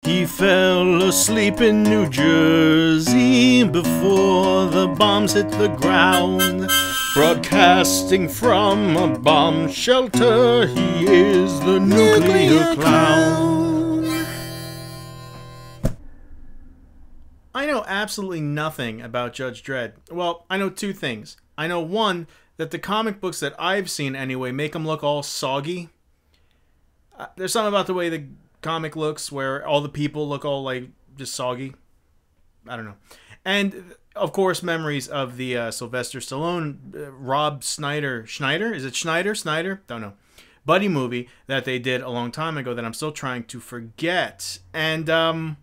He fell asleep in New Jersey before the bombs hit the ground. Broadcasting from a bomb shelter, he is the nuclear clown. I know absolutely nothing about Judge Dredd. Well, I know two things. I know one, that the comic books that I've seen anyway make him look all soggy. There's something about the way the comic looks where all the people look all like just soggy. I don't know. And of course, memories of the Sylvester Stallone, Rob Schneider. Is it Schneider? Snyder? Don't know. Buddy movie that they did a long time ago that I'm still trying to forget. And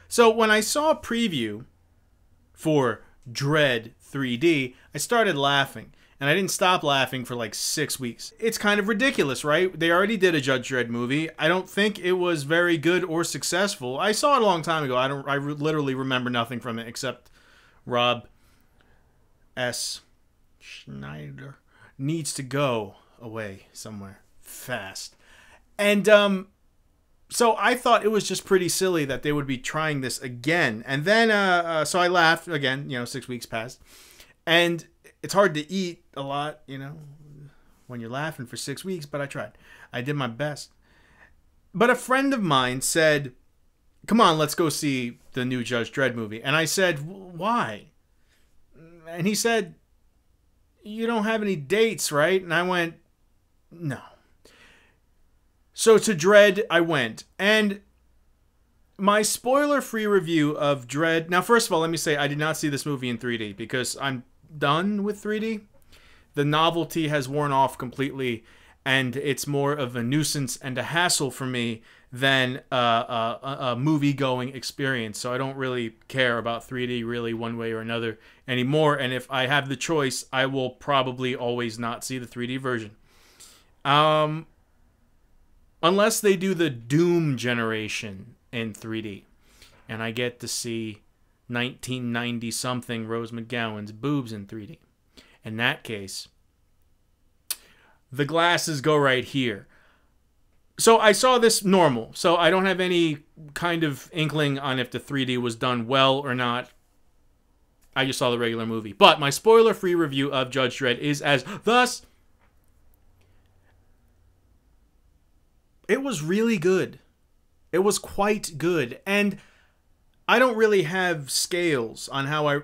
so when I saw a preview for Dredd 3D, I started laughing. And I didn't stop laughing for like 6 weeks. It's kind of ridiculous, right? They already did a Judge Dredd movie. I don't think it was very good or successful. I saw it a long time ago. I literally remember nothing from it except Rob S. Schneider needs to go away somewhere fast. And so I thought it was just pretty silly that they would be trying this again. And then so I laughed again. 6 weeks passed, and it's hard to eat a lot, when you're laughing for 6 weeks, but I tried. I did my best. But a friend of mine said, come on, let's go see the new Judge Dredd movie. And I said, why? And he said, you don't have any dates, right? And I went, no. So to Dredd, I went. And my spoiler-free review of Dredd... Now, first of all, let me say I did not see this movie in 3D because I'm done with 3D. The novelty has worn off completely, and it's more of a nuisance and a hassle for me than a movie-going experience. So I don't really care about 3D really one way or another anymore. And if I have the choice, I will probably always not see the 3D version. Unless they do the Doom generation in 3D, and I get to see 1990-something Rose McGowan's boobs in 3D. In that case, the glasses go right here. So I saw this normal, so I don't have any kind of inkling on if the 3D was done well or not. I just saw the regular movie. But my spoiler-free review of Judge Dredd is as thus. It was really good. It was quite good. And I don't really have scales on how I...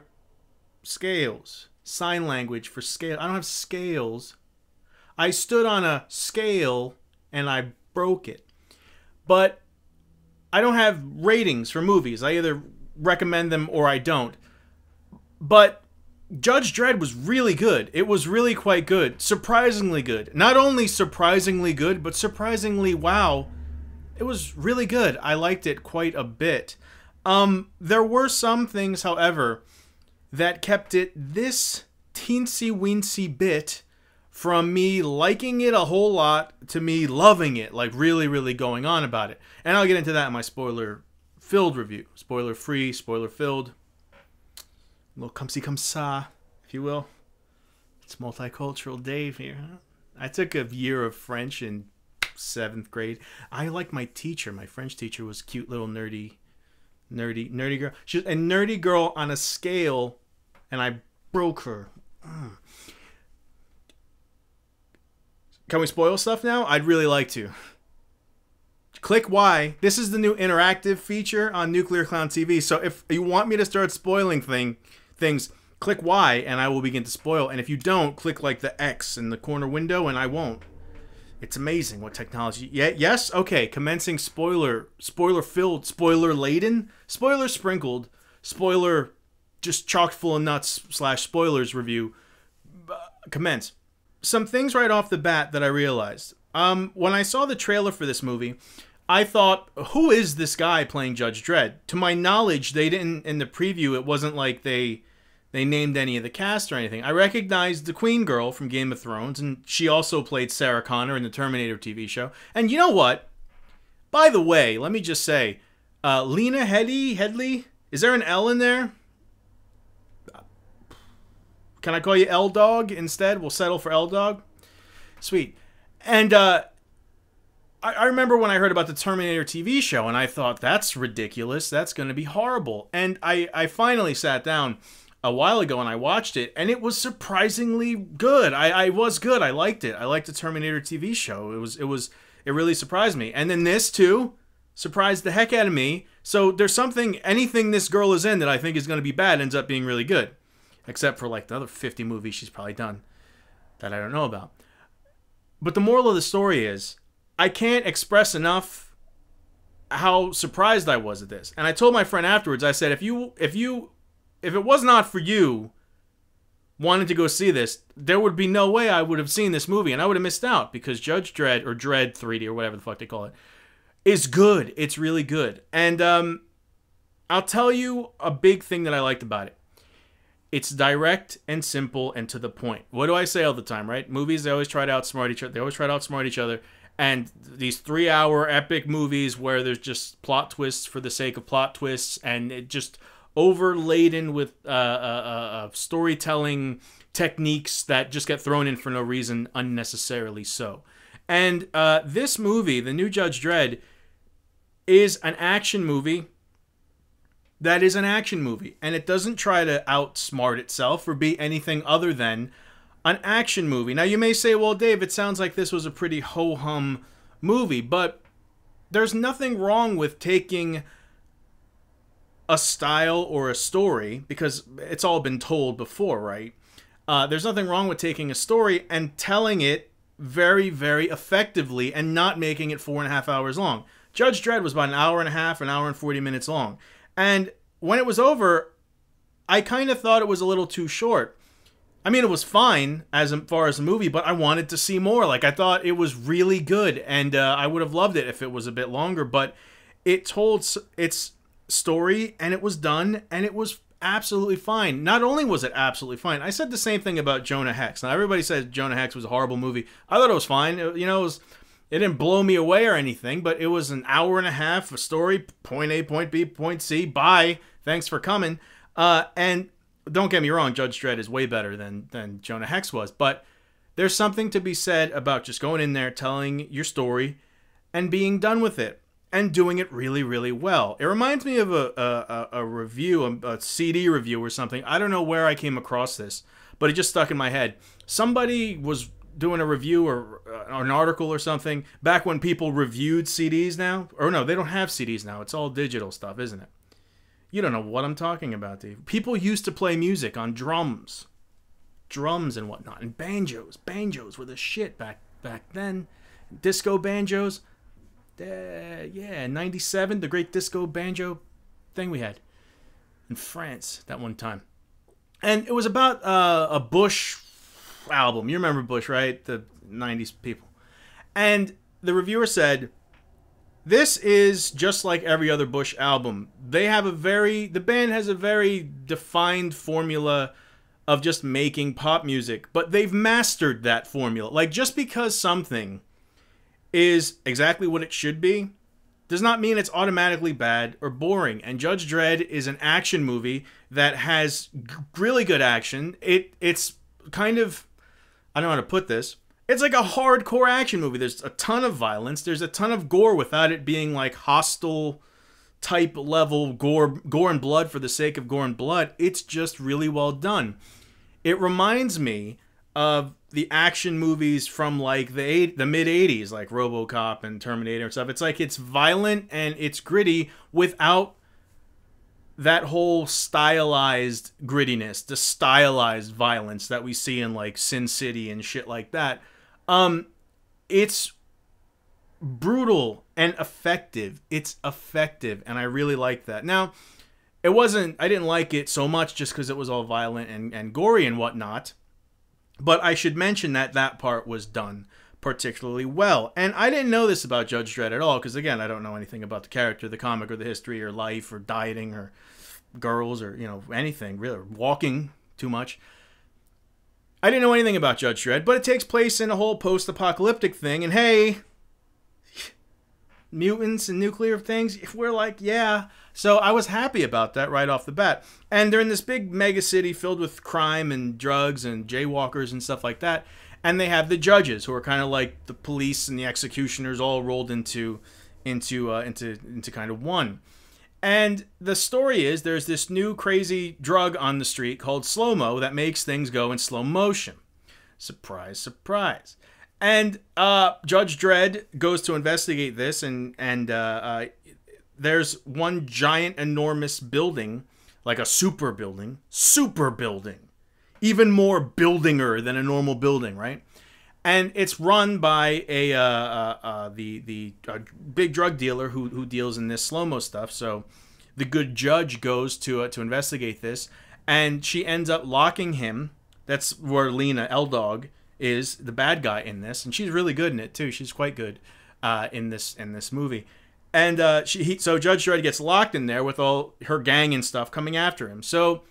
Scales. Sign language for scale. I don't have scales. I stood on a scale and I broke it. But I don't have ratings for movies. I either recommend them or I don't. But Judge Dredd was really good. It was really quite good. Surprisingly good. Not only surprisingly good, but surprisingly, wow. It was really good. I liked it quite a bit. There were some things, however, that kept it this teensy-weensy bit from me liking it a whole lot to me loving it, like really, really going on about it. And I'll get into that in my spoiler-filled review. Spoiler-free, spoiler-filled. A little come-see-come-sa, if you will. It's multicultural Dave here, huh? I took a year of French in 7th grade. I liked my teacher. My French teacher was cute little nerdy girl. She was a nerdy girl on a scale, and I broke her. Can we spoil stuff now? I'd really like to. Click Y. This is the new interactive feature on Nuclear Clown TV. So if you want me to start spoiling things, click Y, and I will begin to spoil. And if you don't, click like the X in the corner window, and I won't. It's amazing what technology... Yeah, yes? Okay, commencing spoiler-filled, spoiler-laden, spoiler-sprinkled, spoiler just chock full of nuts / spoilers review. Commence. Some things right off the bat that I realized. When I saw the trailer for this movie, I thought, who is this guy playing Judge Dredd? To my knowledge, they didn't... In the preview, it wasn't like they named any of the cast or anything. I recognized the Queen Girl from Game of Thrones, and she also played Sarah Connor in the Terminator TV show. And you know what? By the way, let me just say, Lena Headey? Is there an L in there? Can I call you L-Dog instead? We'll settle for L-Dog. Sweet. And I remember when I heard about the Terminator TV show, and I thought, that's ridiculous. That's going to be horrible. And I finally sat down a while ago and I watched it, and it was surprisingly good. I was good. I liked it. I liked the Terminator TV show. It really surprised me. And then this too surprised the heck out of me. So there's anything this girl is in that I think is going to be bad ends up being really good. Except for like the other 50 movies she's probably done that I don't know about. But the moral of the story is, I can't express enough how surprised I was at this. And I told my friend afterwards, I said, if it was not for you wanting to go see this, there would be no way I would have seen this movie, and I would have missed out, because Judge Dredd, or Dredd 3D, or whatever the fuck they call it, is good. It's really good. And I'll tell you a big thing that I liked about it. It's direct and simple and to the point. What do I say all the time, right? Movies, they always try to outsmart each other. And these 3-hour epic movies where there's just plot twists for the sake of plot twists, and it just overladen with storytelling techniques that just get thrown in for no reason, unnecessarily so. And this movie, the new Judge Dredd, is an action movie that is an action movie. And it doesn't try to outsmart itself or be anything other than an action movie. Now, you may say, well, Dave, it sounds like this was a pretty ho-hum movie, but there's nothing wrong with taking a style or a story, because it's all been told before, right? There's nothing wrong with taking a story and telling it very, very effectively and not making it 4.5 hours long. Judge Dredd was about an hour and a half, an hour and 40 minutes long. And when it was over, I kind of thought it was a little too short. I mean, it was fine as far as a movie, but I wanted to see more. Like, I thought it was really good, and I would have loved it if it was a bit longer, but it told its story, and it was done, and it was absolutely fine. Not only was it absolutely fine, I said the same thing about Jonah Hex. Now, everybody says Jonah Hex was a horrible movie. I thought it was fine. It didn't blow me away or anything, but it was an hour and a half, a story, point A, point B, point C, bye, thanks for coming. And don't get me wrong, Judge Dredd is way better than Jonah Hex was, but there's something to be said about just going in there, telling your story, and being done with it, and doing it really, really well. It reminds me of a review, a CD review or something. I don't know where I came across this, but it just stuck in my head. Somebody was doing a review or an article or something back when people reviewed CDs now. Or no, they don't have CDs now. It's all digital stuff, isn't it? You don't know what I'm talking about, Dave. People used to play music on drums and whatnot, and banjos. Banjos were the shit back then. Disco banjos. Yeah, 97, the great disco banjo thing we had in France that one time. And it was about a Bush album. You remember Bush, right? The 90s people. And the reviewer said, this is just like every other Bush album. The band has a very defined formula of just making pop music, but they've mastered that formula. Like, just because something is exactly what it should be does not mean it's automatically bad or boring. And Judge Dredd is an action movie that has really good action. It's kind of, I don't know how to put this. It's like a hardcore action movie. There's a ton of violence. There's a ton of gore without it being like hostile type level gore and blood for the sake of gore and blood. It's just really well done. It reminds me of the action movies from like the mid 80s, like RoboCop and Terminator and stuff. It's like it's violent and it's gritty without that whole stylized grittiness, the stylized violence that we see in like Sin City and shit like that. It's brutal and effective. It's effective, and I really like that. Now, I didn't like it so much just because it was all violent and gory and whatnot. But I should mention that part was done particularly well. And I didn't know this about Judge Dredd at all, because again, I don't know anything about the character, the comic, or the history, or life, or dieting, or girls, or anything really, or walking too much. I didn't know anything about Judge Dredd, but it takes place in a whole post-apocalyptic thing, and hey, mutants and nuclear things, we're like, yeah. So I was happy about that right off the bat. And they're in this big mega city filled with crime and drugs and jaywalkers and stuff like that. and they have the judges, who are kind of like the police and the executioners all rolled into kind of one. And the story is there's this new crazy drug on the street called slow-mo that makes things go in slow motion. Surprise, surprise. And Judge Dredd goes to investigate this, and there's one giant, enormous building, like a super building, even more buildinger than a normal building, right? And it's run by the big drug dealer who deals in this slow-mo stuff. So the good judge goes to investigate this, and she ends up locking him. That's where Lena L-Dog is, the bad guy in this, and she's really good in it too. She's quite good in this movie. And so Judge Dredd gets locked in there with all her gang and stuff coming after him. So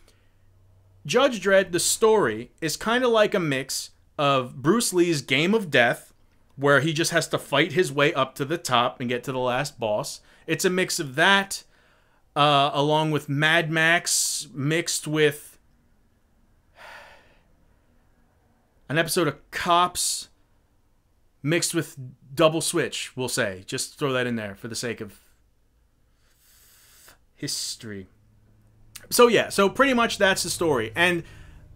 Judge Dredd, the story, is kind of like a mix of Bruce Lee's Game of Death, where he just has to fight his way up to the top and get to the last boss. It's a mix of that, along with Mad Max, mixed with an episode of Cops, mixed with Double Switch, we'll say. Just throw that in there for the sake of history. So yeah, so pretty much that's the story. And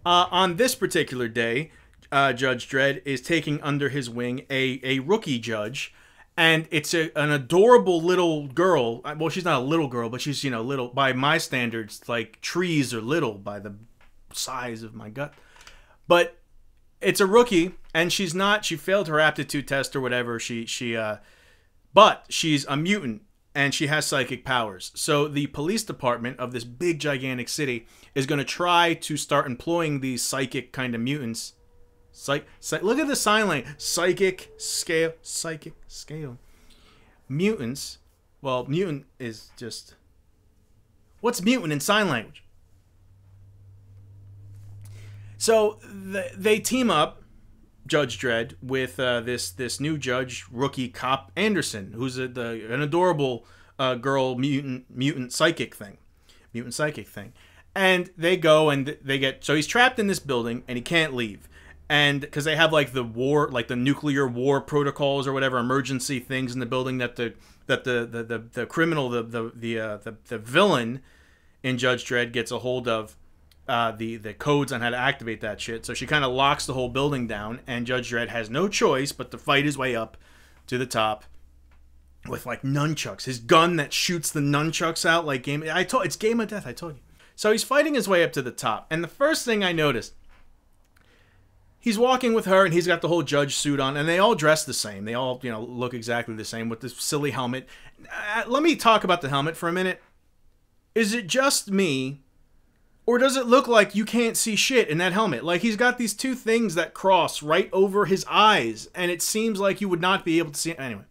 on this particular day, Judge Dredd is taking under his wing a rookie judge, and it's an adorable little girl. Well, she's not a little girl, but she's, little by my standards. Like, trees are little by the size of my gut. But it's a rookie, and she failed her aptitude test or whatever. But she's a mutant, and she has psychic powers. So the police department of this big, gigantic city is going to try to start employing these psychic kind of mutants. Look at the sign language. Psychic scale. Mutants. Well, mutant is just... What's mutant in sign language? So they team up, Judge Dredd, with this new judge, rookie cop Anderson, who's an adorable girl mutant psychic thing. And they go and they get... So he's trapped in this building, and he can't leave. And because they have like the nuclear war protocols or whatever, emergency things in the building that the criminal, the villain in Judge Dredd gets a hold of, the codes on how to activate that shit. So she kind of locks the whole building down, and Judge Dredd has no choice but to fight his way up to the top with like nunchucks. His gun that shoots the nunchucks out like it's Game of Death. I told you. So he's fighting his way up to the top, and the first thing I noticed. He's walking with her, and he's got the whole judge suit on, and they all dress the same. They all, look exactly the same with this silly helmet. Let me talk about the helmet for a minute. Is it just me, or does it look like you can't see shit in that helmet? Like, he's got these two things that cross right over his eyes, and it seems like you would not be able to see it. Anyway,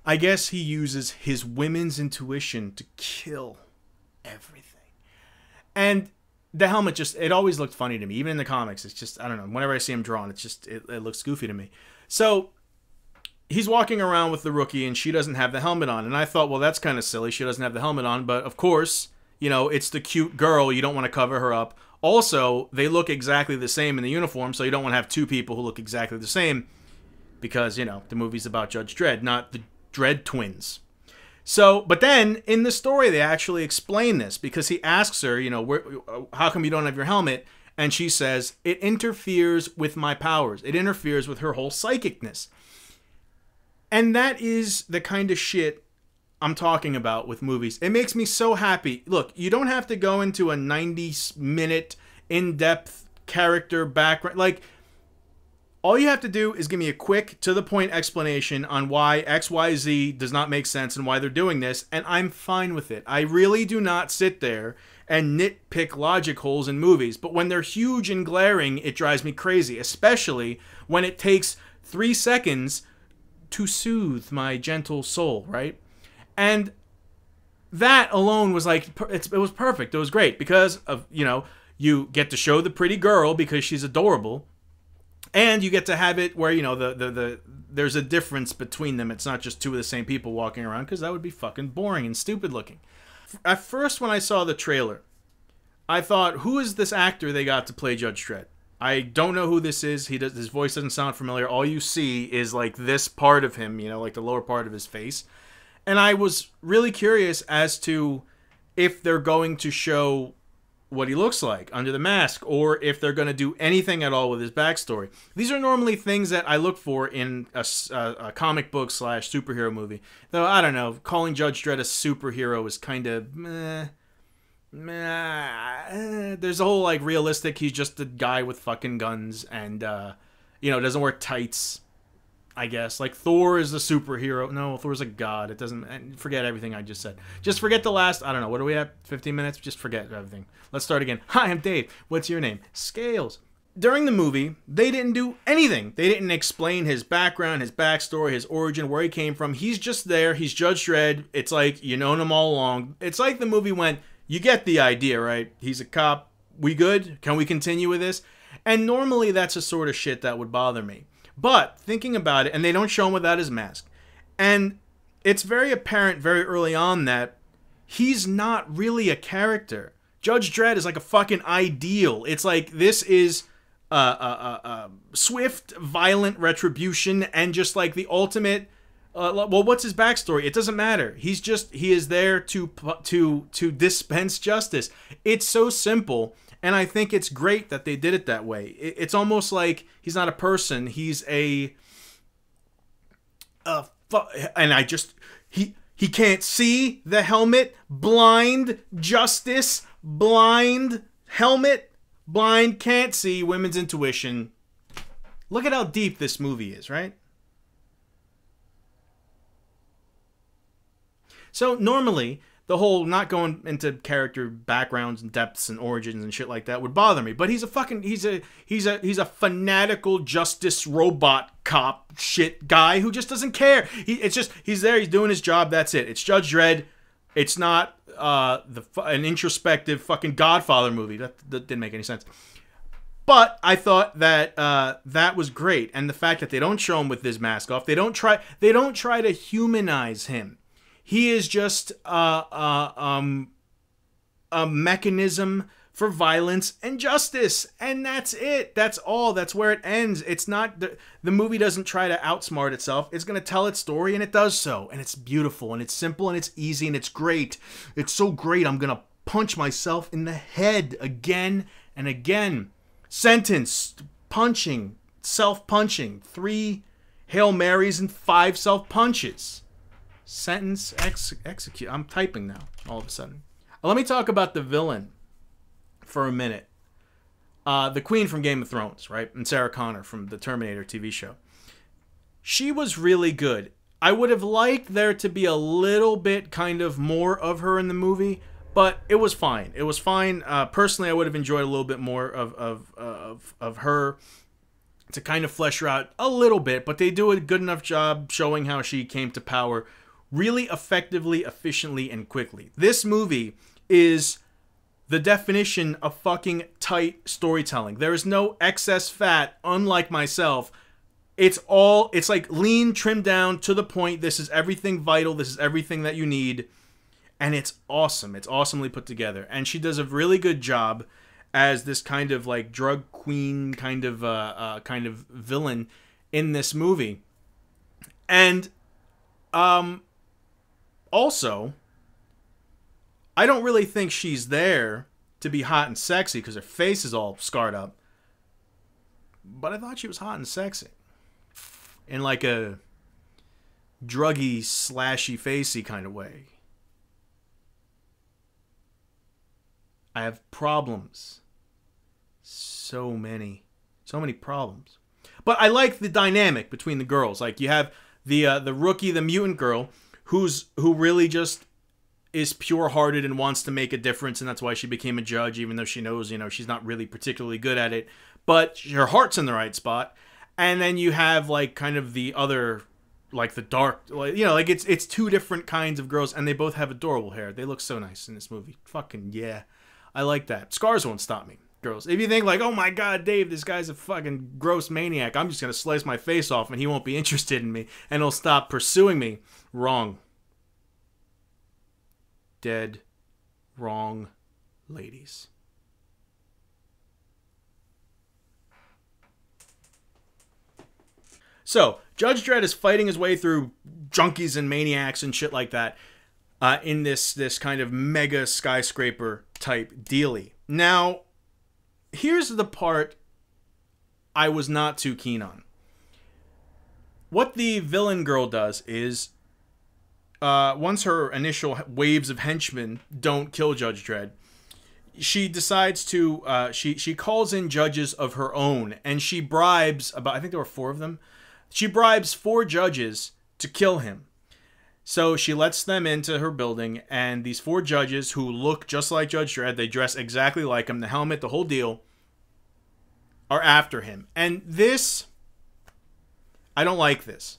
I guess he uses his women's intuition to kill everything. And... the helmet it always looked funny to me. Even in the comics, it's just, I don't know. Whenever I see him drawn, it looks goofy to me. So, he's walking around with the rookie, and she doesn't have the helmet on. And I thought, well, that's kind of silly. She doesn't have the helmet on. But, of course, it's the cute girl. You don't want to cover her up. Also, they look exactly the same in the uniform, so you don't want to have two people who look exactly the same. Because, the movie's about Judge Dredd, not the Dredd twins. So, but then, in the story, they actually explain this, because he asks her, how come you don't have your helmet? And she says, it interferes with my powers. It interferes with her whole psychicness. And that is the kind of shit I'm talking about with movies. It makes me so happy. Look, you don't have to go into a 90-minute, in-depth character background. Like, all you have to do is give me a quick, to-the-point explanation on why XYZ does not make sense and why they're doing this, and I'm fine with it. I really do not sit there and nitpick logic holes in movies, but when they're huge and glaring, it drives me crazy, especially when it takes 3 seconds to soothe my gentle soul, right? And that alone was like, it was perfect. It was great because of, you get to show the pretty girl because she's adorable. And you get to have it where, there's a difference between them. It's not just two of the same people walking around, because that would be fucking boring and stupid looking. At first, when I saw the trailer, I thought, who is this actor they got to play Judge Dredd? I don't know who this is. His voice doesn't sound familiar. All you see is like this part of him, like the lower part of his face. And I was really curious as to if they're going to show what he looks like under the mask, or if they're going to do anything at all with his backstory. These are normally things that I look for in a comic book / superhero movie. Though, I don't know, calling Judge Dredd a superhero is kind of meh. There's a whole, like, realistic, he's just a guy with fucking guns and, doesn't wear tights, I guess. Like, Thor is a superhero. No, Thor's a god. It doesn't... Forget everything I just said. Just forget the last... I don't know. What do we have? 15 minutes? Just forget everything. Let's start again. Hi, I'm Dave. What's your name? Scales. During the movie, they didn't do anything. They didn't explain his background, his backstory, his origin, where he came from. He's just there. He's Judge Dredd. It's like, you known him all along. It's like the movie went, you get the idea, right? He's a cop. We good? Can we continue with this? And normally that's the sort of shit that would bother me. But thinking about it, and they don't show him without his mask, and it's very apparent very early on that he's not really a character. Judge Dredd is like a fucking ideal. It's like this is swift, violent retribution, and just like the ultimate. Well, what's his backstory? It doesn't matter. He is there to dispense justice. It's so simple. And I think it's great that they did it that way. It's almost like he's not a person. He's he can't see the helmet. Blind justice. Blind helmet. Blind can't see. Women's intuition. Look at how deep this movie is, right? So normally, the whole not going into character backgrounds and depths and origins and shit like that would bother me. But he's a fanatical justice robot cop shit guy who just doesn't care. He's there. He's doing his job. That's it. It's Judge Dredd. It's not an introspective fucking Godfather movie. That didn't make any sense. But I thought that that was great, and the fact that they don't show him with his mask off. They don't try to humanize him. He is just a mechanism for violence and justice, and that's it. That's all. That's where it ends. It's not the movie doesn't try to outsmart itself. It's going to tell its story, and it does so. And it's beautiful, and it's simple, and it's easy, and it's great. It's so great. I'm going to punch myself in the head again and again. Sentence, punching, self-punching, 3 Hail Marys and 5 self-punches. Sentence, execute. I'm typing now, all of a sudden. Let me talk about the villain for a minute. The Queen from Game of Thrones, right? And Sarah Connor from the Terminator TV show. She was really good. I would have liked there to be a little bit kind of more of her in the movie, but it was fine. It was fine. Personally, I would have enjoyed a little bit more of her to kind of flesh her out a little bit, but they do a good enough job showing how she came to power really effectively, efficiently, and quickly. This movie is the definition of fucking tight storytelling. There is no excess fat, unlike myself. It's like lean, trimmed down, to the point. This is everything vital. This is everything that you need. And it's awesome. It's awesomely put together. And she does a really good job as this kind of like drug queen kind of villain in this movie. And also, I don't really think she's there to be hot and sexy because her face is all scarred up. But I thought she was hot and sexy. In like a druggy, slashy, facey kind of way. I have problems. So many problems. But I like the dynamic between the girls. Like you have the rookie, the mutant girl, who really just is pure-hearted and wants to make a difference, and that's why she became a judge, even though she knows, she's not really particularly good at it. But her heart's in the right spot. And then you have like kind of the other, like the dark, like it's 2 different kinds of girls, and they both have adorable hair. They look so nice in this movie. Fucking yeah, I like that. Scars won't stop me, girls. If you think like, oh my god, Dave, this guy's a fucking gross maniac, I'm just gonna slice my face off and he won't be interested in me and he'll stop pursuing me. Wrong. Dead wrong, ladies. So, Judge Dredd is fighting his way through junkies and maniacs and shit like that in this kind of mega skyscraper type dealy. Now, here's the part I was not too keen on. What the villain girl does is, once her initial waves of henchmen don't kill Judge Dredd, she decides to, she calls in judges of her own, and she bribes, I think there were 4 of them, she bribes 4 judges to kill him. So she lets them into her building, and these 4 judges who look just like Judge Dredd, they dress exactly like him, the helmet, the whole deal, are after him. And this, I don't like this.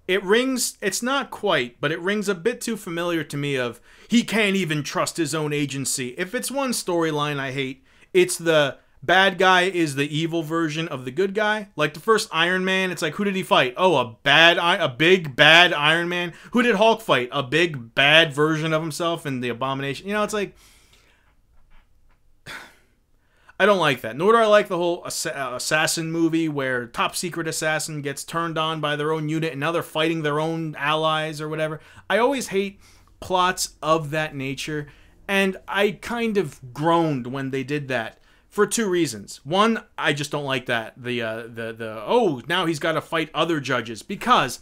It's not quite, but it rings a bit too familiar to me of, he can't even trust his own agency. If it's one storyline I hate, it's the bad guy is the evil version of the good guy. Like the first Iron Man, it's like, who did he fight? Oh, a big bad Iron Man. Who did Hulk fight? A big bad version of himself in the Abomination. You know, it's like, I don't like that. Nor do I like the whole assassin movie where top secret assassin gets turned on by their own unit and now they're fighting their own allies or whatever. I always hate plots of that nature, and I kind of groaned when they did that. For 2 reasons. One, I just don't like that. Oh, now he's got to fight other judges. Because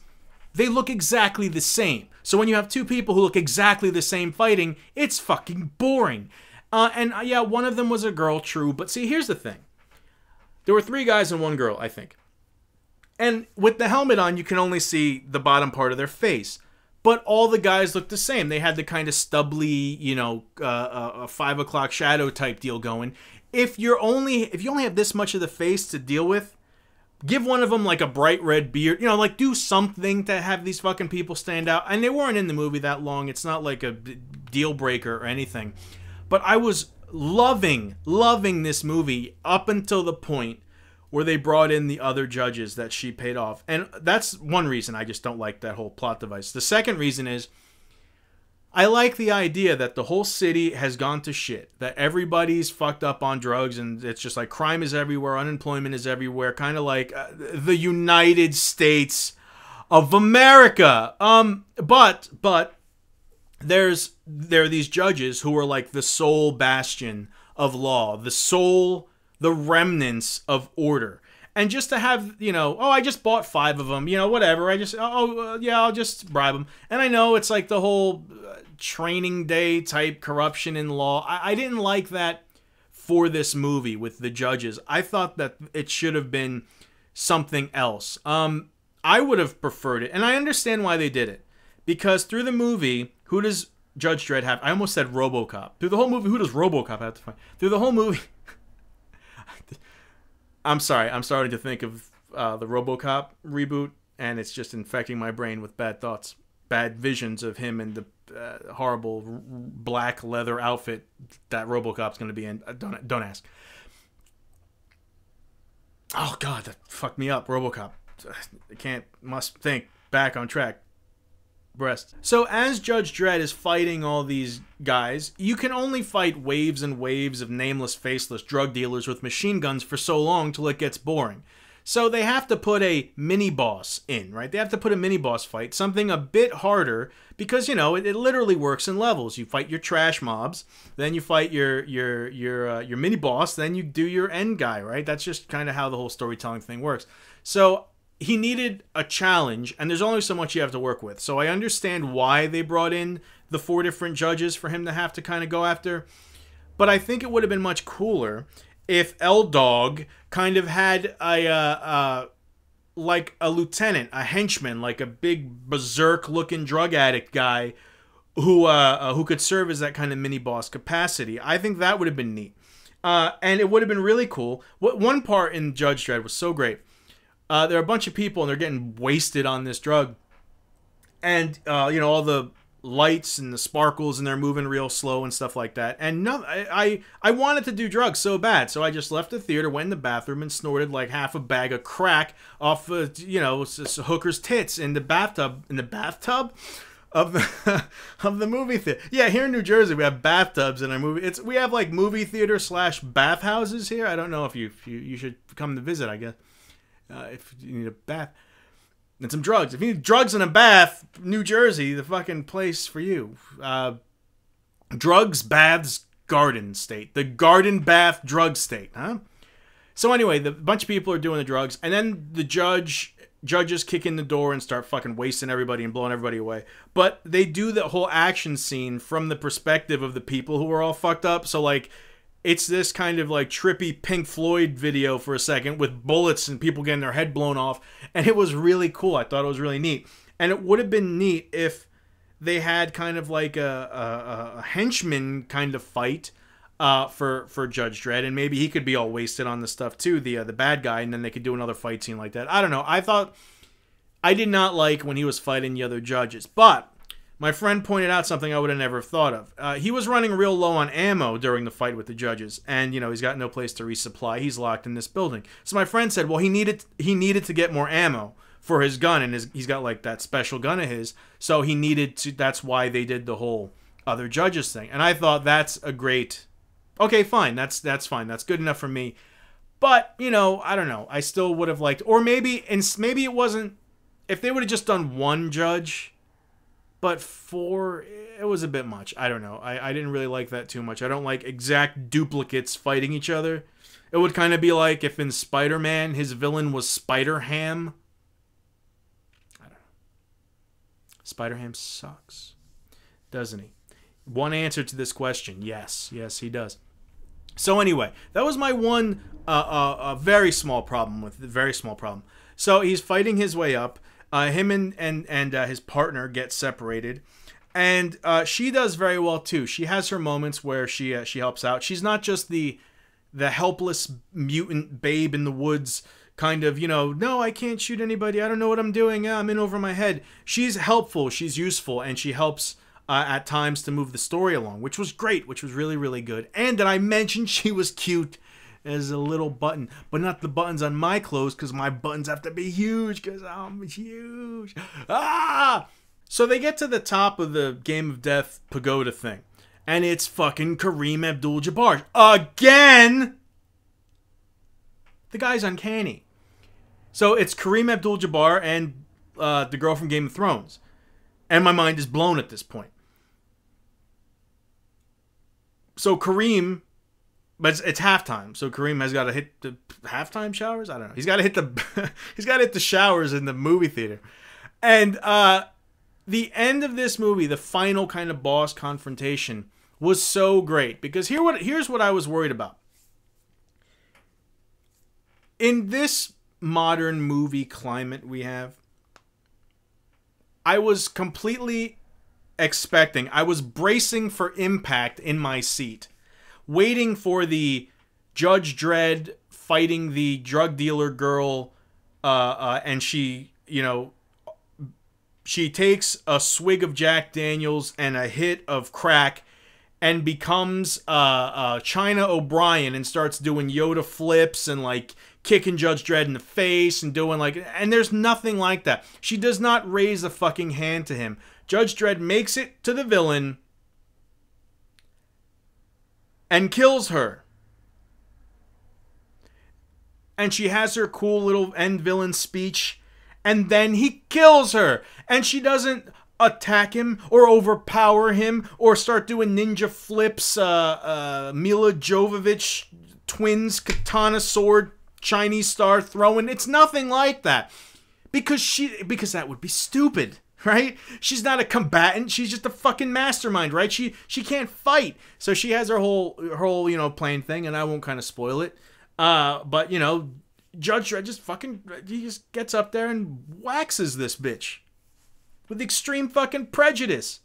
they look exactly the same. So when you have 2 people who look exactly the same fighting, it's fucking boring. Yeah, one of them was a girl, true. But see, here's the thing. There were 3 guys and 1 girl, I think. And with the helmet on, you can only see the bottom part of their face. But all the guys looked the same. They had the kind of stubbly, you know, 5 o'clock shadow type deal going. If you only have this much of the face to deal with, give one of them like a bright red beard. You know, like do something to have these fucking people stand out. And they weren't in the movie that long. It's not like a deal breaker or anything. But I was loving this movie up until the point where they brought in the other judges that she paid off. And that's one reason I just don't like that whole plot device. The second reason is, I like the idea that the whole city has gone to shit. That everybody's fucked up on drugs and it's just like crime is everywhere, unemployment is everywhere. Kind of like the United States of America. But there are these judges who are like the sole bastion of law. The remnants of order. And just to have, you know, oh, I just bought 5 of them, you know, whatever. I'll just bribe them. And I know it's like the whole training day type corruption in law. I didn't like that for this movie with the judges. I thought that it should have been something else. I would have preferred it. And I understand why they did it. Because through the movie, who does Judge Dredd have? I almost said RoboCop. Through the whole movie, who does RoboCop have to fight? Through the whole movie... I'm sorry, I'm starting to think of the RoboCop reboot, and it's just infecting my brain with bad thoughts. Bad visions of him in the horrible black leather outfit that RoboCop's going to be in. Don't ask. Oh, God, that fucked me up, RoboCop. Must think. Back on track. Breast. So as Judge Dredd is fighting all these guys, you can only fight waves and waves of nameless, faceless drug dealers with machine guns for so long till it gets boring. So they have to put a mini-boss in, right? They have to put a mini-boss fight, something a bit harder, because, you know, it literally works in levels. You fight your trash mobs, then you fight your mini-boss, then you do your end guy, right? That's just kind of how the whole storytelling thing works. So he needed a challenge, and there's only so much you have to work with. So I understand why they brought in the 4 different judges for him to have to kind of go after. But I think it would have been much cooler if L-Dog kind of had like a lieutenant, a henchman, like a big berserk-looking drug addict guy who could serve as that kind of mini-boss capacity. I think that would have been neat. And it would have been really cool. One part in Judge Dredd was so great. There are a bunch of people and they're getting wasted on this drug. And, you know, all the lights and the sparkles and they're moving real slow and stuff like that. And no, I wanted to do drugs so bad. So I just left the theater, went in the bathroom and snorted like half a bag of crack off, you know, hooker's tits in the bathtub. In the bathtub? Of the movie theater. Yeah, here in New Jersey we have bathtubs in our movie. We have like movie theater / bathhouses here. I don't know if you should come to visit, I guess. If you need a bath. and some drugs. If you need drugs in a bath, New Jersey, the fucking place for you. Drugs, baths, garden state. The garden bath drug state, huh? So anyway, the bunch of people are doing the drugs, and then the judges kick in the door and start fucking wasting everybody and blowing everybody away. But they do the whole action scene from the perspective of the people who are all fucked up. So like, it's this kind of like trippy Pink Floyd video for a second with bullets and people getting their head blown off. And it was really cool. I thought it was really neat. And it would have been neat if they had kind of like a henchman kind of fight for Judge Dredd. And maybe he could be all wasted on the stuff too, the bad guy. And then they could do another fight scene like that. I don't know. I did not like when he was fighting the other judges. But my friend pointed out something I would have never thought of. He was running real low on ammo during the fight with the judges, and you know he's got no place to resupply. He's locked in this building. So my friend said, well, he needed to get more ammo for his gun, and he's got like that special gun of his, so he needed to. That's why they did the whole other judges thing. And I thought that's a great. Okay, fine. That's fine. That's good enough for me. But you know, I don't know. I still would have liked, or maybe it wasn't. If they would have just done one judge. But 4, it was a bit much. I don't know. I didn't really like that too much. I don't like exact duplicates fighting each other. It would kind of be like if in Spider-Man, his villain was Spider-Ham. I don't know. Spider-Ham sucks. Doesn't he? One answer to this question. Yes. Yes, he does. So anyway, that was my one very small problem with very small problem. So he's fighting his way up. Him and his partner get separated, and she does very well too. She has her moments where she helps out. She's not just the helpless mutant babe in the woods kind of, you know, no, I can't shoot anybody. I don't know what I'm doing. I'm in over my head. She's helpful. She's useful, and she helps at times to move the story along, which was great, which was really, really good. And did I mention she was cute? As a little button, but not the buttons on my clothes, because my buttons have to be huge, because I'm huge. So they get to the top of the Game of Death pagoda thing, and it's fucking Kareem Abdul-Jabbar again. The guy's uncanny. So it's Kareem Abdul-Jabbar and the girl from Game of Thrones, and my mind is blown at this point. So Kareem. But it's halftime, so Kareem has got to hit the halftime showers. I don't know. He's got to hit the showers in the movie theater, and the end of this movie, the final kind of boss confrontation, was so great because here's what I was worried about. In this modern movie climate we have, I was completely expecting. I was bracing for impact in my seat. Waiting for the Judge Dredd fighting the drug dealer girl, and she, you know, she takes a swig of Jack Daniels and a hit of crack and becomes China O'Brien and starts doing Yoda flips and like kicking Judge Dredd in the face and doing like, and there's nothing like that. She does not raise a fucking hand to him. Judge Dredd makes it to the villain and kills her. And she has her cool little end villain speech. And then he kills her. And she doesn't attack him or overpower him or start doing ninja flips, Mila Jovovich twins, katana sword, Chinese star throwing. It's nothing like that. Because that would be stupid. Right? She's not a combatant. She's just a fucking mastermind, right? She can't fight. So she has her whole you know, playing thing, and I won't kind of spoil it. But, you know, Judge Dredd he just gets up there and waxes this bitch. With extreme fucking prejudice.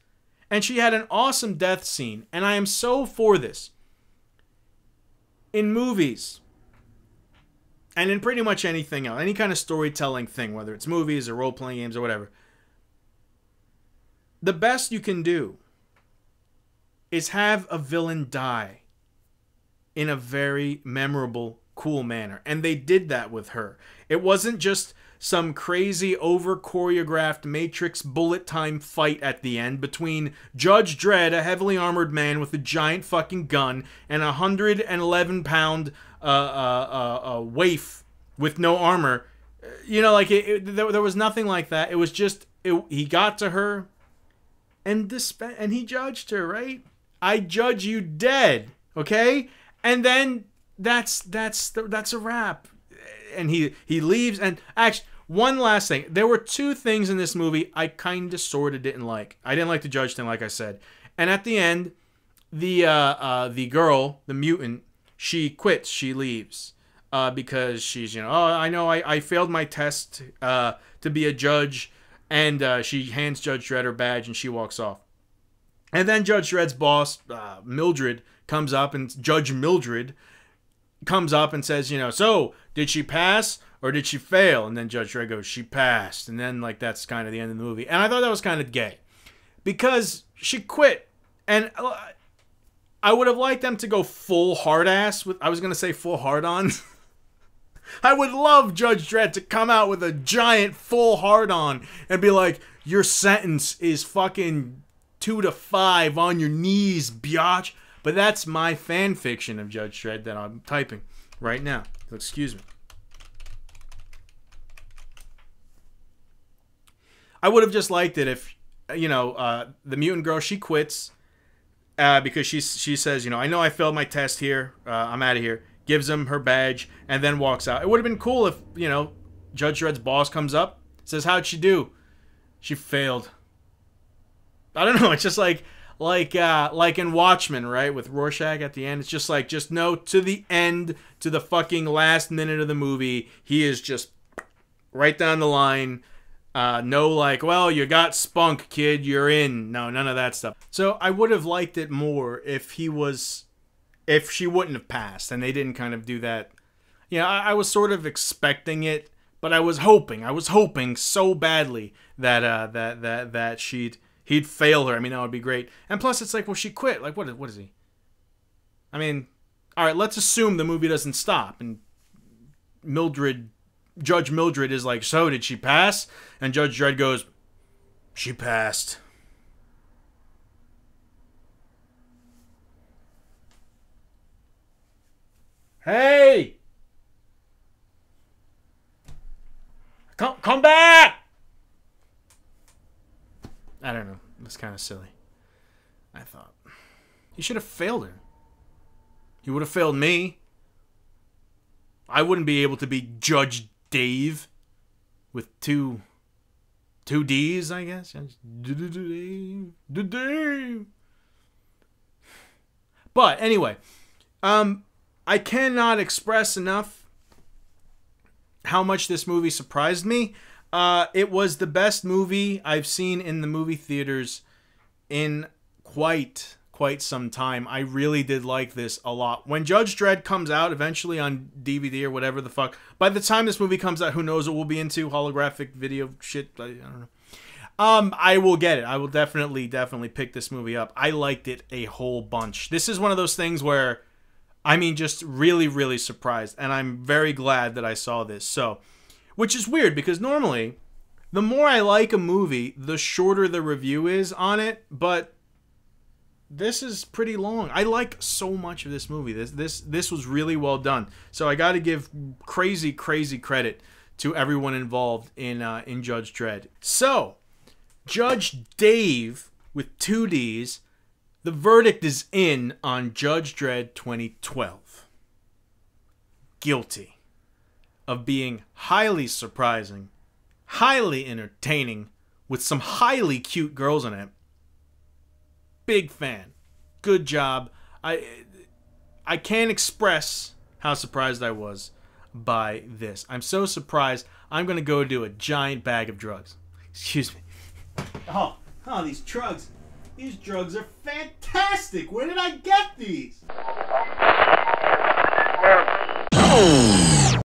And she had an awesome death scene. And I am so for this. In movies. And in pretty much anything else. Any kind of storytelling thing. Whether it's movies or role-playing games or whatever. The best you can do is have a villain die in a very memorable, cool manner. And they did that with her. It wasn't just some crazy, over-choreographed Matrix bullet time fight at the end between Judge Dredd, a heavily armored man with a giant fucking gun, and a 111-pound waif with no armor You know, like there was nothing like that. It was just he got to her, and he judged her, right? I judge you dead, okay? And then that's a wrap. And he leaves. And actually, one last thing. There were two things in this movie I kind of sort of didn't like. I didn't like the judge thing, like I said. And at the end, the girl, the mutant, she quits. She leaves because she's, oh, I know I failed my test to be a judge. And she hands Judge Dredd her badge and she walks off. And then Judge Dredd's boss, Mildred, comes up, and Judge Mildred comes up and says, so did she pass or did she fail? And then Judge Dredd goes, she passed. And then, like, that's kind of the end of the movie. And I thought that was kind of gay because she quit. And I would have liked them to go full hard ass with, I was going to say full hard on. I would love Judge Dredd to come out with a giant full hard on and be like, your sentence is fucking 2 to 5 on your knees, biatch. But that's my fan fiction of Judge Dredd that I'm typing right now. So excuse me. I would have just liked it if, the mutant girl, she quits because she says, I know I failed my test here. I'm out of here. Gives him her badge and then walks out. It would have been cool if, Judge Dredd's boss comes up, says, how'd she do? She failed. I don't know. It's just like in Watchmen, right? With Rorschach at the end. It's just like, just no, to the end, to the fucking last minute of the movie, he is just right down the line. No, like, well, you got spunk, kid, you're in. No, none of that stuff. So I would have liked it more if she wouldn't have passed and they didn't kind of do that. I was sort of expecting it, but I was hoping so badly that he'd fail her. I mean, that would be great. And plus, it's like, well, she quit. Like, what is he? I mean, all right, let's assume the movie doesn't stop. And Judge Mildred is like, so did she pass? And Judge Dredd goes, she passed. Hey! Come back! I don't know. It was kind of silly. I thought. He should have failed her. He would have failed me. I wouldn't be able to be Judge Dave with two D's, I guess. Dave. But anyway, I cannot express enough how much this movie surprised me. It was the best movie I've seen in the movie theaters in quite some time. I really did like this a lot. When Judge Dredd comes out eventually on DVD or whatever the fuck, by the time this movie comes out, who knows what we'll be into, holographic video shit, I don't know. I will get it. I will definitely pick this movie up. I liked it a whole bunch. This is one of those things where, I mean, just really, really surprised. And I'm very glad that I saw this. So, which is weird because normally, the more I like a movie, the shorter the review is on it. But this is pretty long. I like so much of this movie. This was really well done. So I got to give crazy credit to everyone involved in Judge Dredd. So, Judge Dave with 2 D's. The verdict is in on Judge Dredd 2012. Guilty of being highly surprising, highly entertaining, with some highly cute girls in it. Big fan. Good job. I can't express how surprised I was by this. I'm so surprised, I'm going to go do a giant bag of drugs. Excuse me. Oh, these drugs. These drugs are fantastic. Where did I get these?